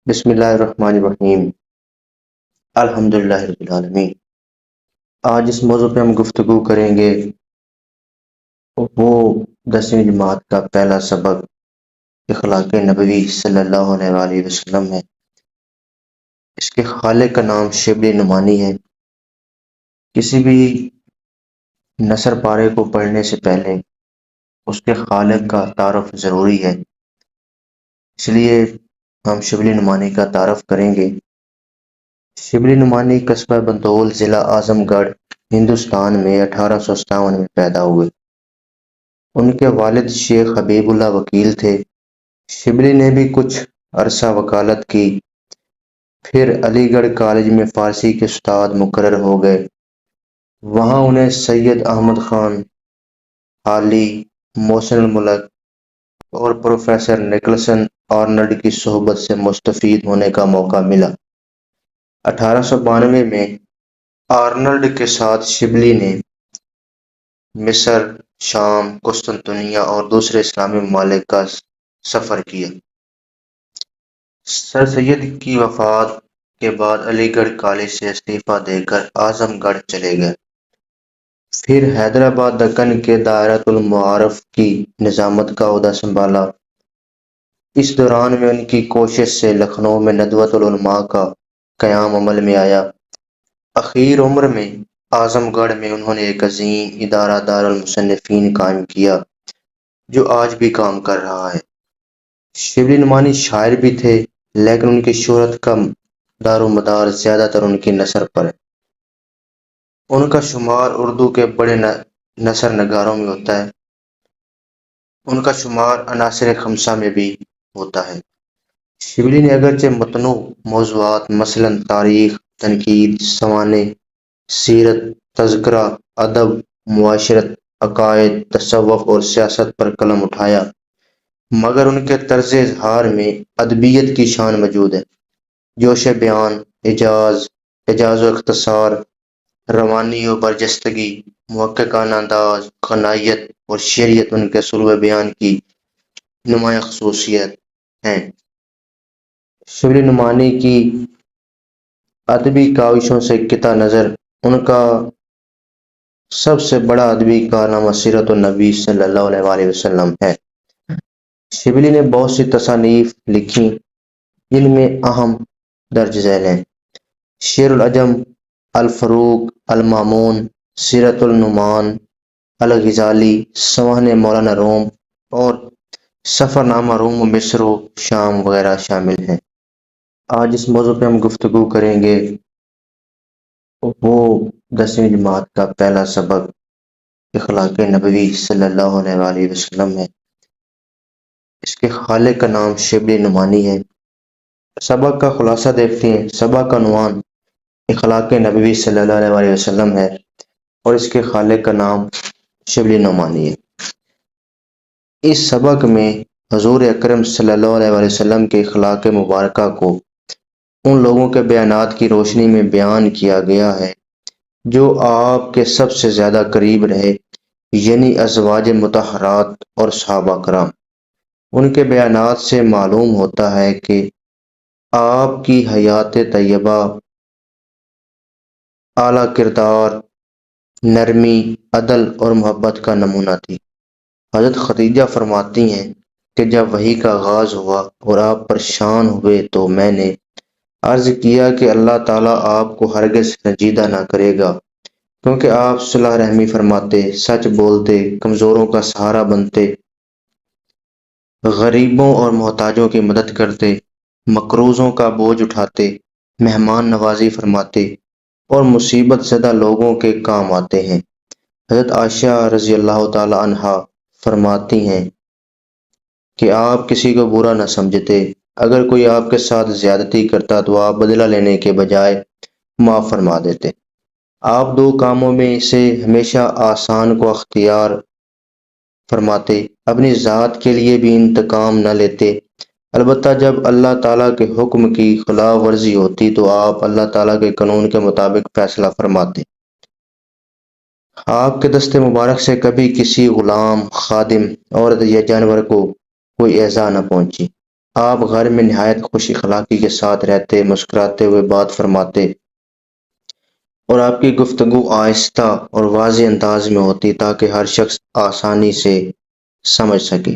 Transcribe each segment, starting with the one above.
بسم اللہ الرحمن الرحیم۔ الحمدللہ رب العالمین۔ آج اس موضوع پہ ہم گفتگو کریں گے، وہ 10ویں جماعت کا پہلا سبق اخلاق نبوی صلی اللہ علیہ وآلہ وسلم ہے۔ اس کے خالق کا نام شبلی نعمانی ہے۔ کسی بھی نثر پارے کو پڑھنے سے پہلے اس کے خالق کا تعارف ضروری ہے، اس لیے ہم شبلی نعمانی کا تعارف کریں گے۔ شبلی نعمانی قصبہ بنتول، ضلع اعظم گڑھ، ہندوستان میں 1857 میں پیدا ہوئے۔ ان کے والد شیخ حبیب اللہ وکیل تھے۔ شبلی نے بھی کچھ عرصہ وکالت کی، پھر علی گڑھ کالج میں فارسی کے استاد مقرر ہو گئے۔ وہاں انہیں سید احمد خان حالی، محسن الملک اور پروفیسر نکلسن آرنلڈ کی صحبت سے مستفید ہونے کا موقع ملا۔ 1892 میں آرنلڈ کے ساتھ شبلی نے مصر، شام، قسطنطنیہ اور دوسرے اسلامی ممالک کا سفر کیا۔ سر سید کی وفات کے بعد علی گڑھ کالج سے استعفیٰ دے کر اعظم گڑھ چلے گئے، پھر حیدرآباد دکن کے دائرۃ المعارف کی نظامت کا عہدہ سنبھالا۔ اس دوران میں ان کی کوشش سے لکھنؤ میں ندوۃ العلماء کا قیام عمل میں آیا۔ اخیر عمر میں اعظم گڑھ میں انہوں نے ایک عظیم ادارہ دار المصنفین قائم کیا، جو آج بھی کام کر رہا ہے۔ شبلی نعمانی شاعر بھی تھے، لیکن ان کی شہرت کا دار و مدار زیادہ تر ان کی نثر پر ہے۔ ان کا شمار اردو کے بڑے نثر نگاروں میں ہوتا ہے۔ ان کا شمار عناصر خمسہ میں بھی ہوتا ہے۔ شبلی نے اگرچہ متنوع موضوعات مثلاً تاریخ، تنقید، سوانح، سیرت، تذکرہ، ادب، معاشرت، عقائد، تصوف اور سیاست پر قلم اٹھایا، مگر ان کے طرز اظہار میں ادبیت کی شان موجود ہے۔ جوش بیان، اعجاز و اختصار، روانی و برجستگی، محققانہ انداز، غنائیت اور شعریت ان کے اسلوب بیان کی نمایاں خصوصیت ہیں۔ شبلی نعمانی کی ادبی کاوشوں سے قطع نظر ان کا سب سے بڑا ادبی کارنامہ سیرت النبی صلی اللہ علیہ وآلہ وسلم ہے۔ شبلی نے بہت سی تصانیف لکھی، جن میں اہم درج ذیل ہیں: شعر العجم، الفروق، المامون، سیرت النعمان، الغزالی، سوانح مولانا روم اور سفر نامہ روم و مصر و شام وغیرہ شامل ہیں۔ آج اس موضوع پہ ہم گفتگو کریں گے، وہ 10ویں جماعت کا پہلا سبق اخلاق نبوی صلی اللہ علیہ وآلہ وسلم ہے۔ اس کے خالق کا نام شبلی نعمانی ہے۔ سبق کا خلاصہ دیکھتے ہیں۔ سبق کا عنوان اخلاق نبوی صلی اللہ علیہ وآلہ وسلم ہے اور اس کے خالق کا نام شبلی نعمانی ہے۔ اس سبق میں حضور اکرم صلی اللہ علیہ وآلہ وسلم کے اخلاق مبارکہ کو ان لوگوں کے بیانات کی روشنی میں بیان کیا گیا ہے جو آپ کے سب سے زیادہ قریب رہے، یعنی ازواج مطہرات اور صحابہ کرام۔ ان کے بیانات سے معلوم ہوتا ہے کہ آپ کی حیات طیبہ اعلیٰ کردار، نرمی، عدل اور محبت کا نمونہ تھی۔ حضرت خدیجہ فرماتی ہیں کہ جب وحی کا آغاز ہوا اور آپ پریشان ہوئے تو میں نے عرض کیا کہ اللہ تعالیٰ آپ کو ہرگز سنجیدہ نہ کرے گا، کیونکہ آپ صلح رحمی فرماتے، سچ بولتے، کمزوروں کا سہارا بنتے، غریبوں اور محتاجوں کی مدد کرتے، مقروضوں کا بوجھ اٹھاتے، مہمان نوازی فرماتے اور مصیبت زدہ لوگوں کے کام آتے ہیں۔ حضرت عائشہ رضی اللہ تعالی عنہا فرماتی ہیں کہ آپ کسی کو برا نہ سمجھتے، اگر کوئی آپ کے ساتھ زیادتی کرتا تو آپ بدلہ لینے کے بجائے معاف فرما دیتے۔ آپ دو کاموں میں سے ہمیشہ آسان کو اختیار فرماتے، اپنی ذات کے لیے بھی انتقام نہ لیتے، البتہ جب اللہ تعالیٰ کے حکم کی خلاف ورزی ہوتی تو آپ اللہ تعالیٰ کے قانون کے مطابق فیصلہ فرماتے۔ آپ کے دست مبارک سے کبھی کسی غلام، خادم، عورت یا جانور کو کوئی ایذا نہ پہنچی۔ آپ گھر میں نہایت خوش اخلاقی کے ساتھ رہتے، مسکراتے ہوئے بات فرماتے اور آپ کی گفتگو آہستہ اور واضح انداز میں ہوتی تاکہ ہر شخص آسانی سے سمجھ سکے۔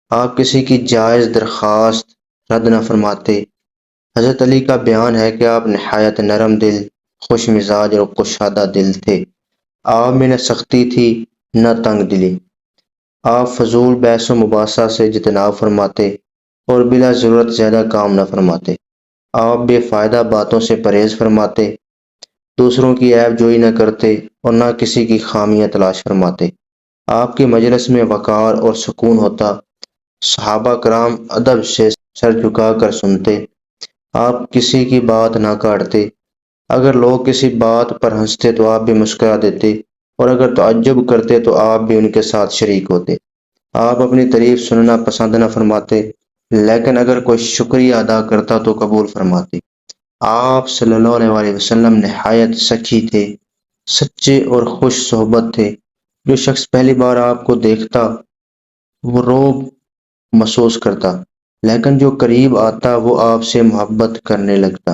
آپ کسی کی جائز درخواست رد نہ فرماتے۔ حضرت علی کا بیان ہے کہ آپ نہایت نرم دل، خوش مزاج اور کشادہ دل تھے۔ آپ میں نہ سختی تھی نہ تنگ دلی۔ آپ فضول بحث و مباحثہ سے اجتناب فرماتے اور بلا ضرورت زیادہ کام نہ فرماتے۔ آپ بے فائدہ باتوں سے پرہیز فرماتے، دوسروں کی عیب جوئی نہ کرتے اور نہ کسی کی خامیاں تلاش فرماتے۔ آپ کی مجلس میں وقار اور سکون ہوتا، صحابہ کرام ادب سے سر جھکا کر سنتے، آپ کسی کی بات نہ کاٹتے۔ اگر لوگ کسی بات پر ہنستے تو آپ بھی مسکرا دیتے اور اگر تعجب کرتے تو آپ بھی ان کے ساتھ شریک ہوتے۔ آپ اپنی تعریف سننا پسند نہ فرماتے، لیکن اگر کوئی شکریہ ادا کرتا تو قبول فرماتے۔ آپ صلی اللہ علیہ وسلم نہایت سخی تھے، سچے اور خوش صحبت تھے۔ جو شخص پہلی بار آپ کو دیکھتا وہ رعب محسوس کرتا، لیکن جو قریب آتا وہ آپ سے محبت کرنے لگتا۔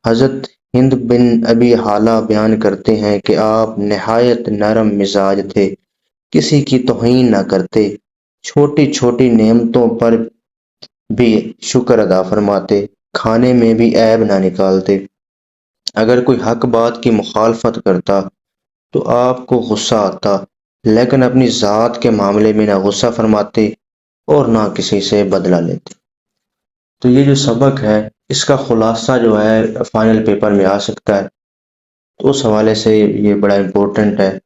حضرت ہند بن ابی حالہ بیان کرتے ہیں کہ آپ نہایت نرم مزاج تھے، کسی کی توہین نہ کرتے، چھوٹی چھوٹی نعمتوں پر بھی شکر ادا فرماتے، کھانے میں بھی عیب نہ نکالتے۔ اگر کوئی حق بات کی مخالفت کرتا تو آپ کو غصہ آتا، لیکن اپنی ذات کے معاملے میں نہ غصہ فرماتے اور نہ کسی سے بدلہ لیتے۔ تو یہ جو سبق ہے اس کا خلاصہ جو ہے فائنل پیپر میں آ سکتا ہے، تو اس حوالے سے یہ بڑا امپورٹنٹ ہے۔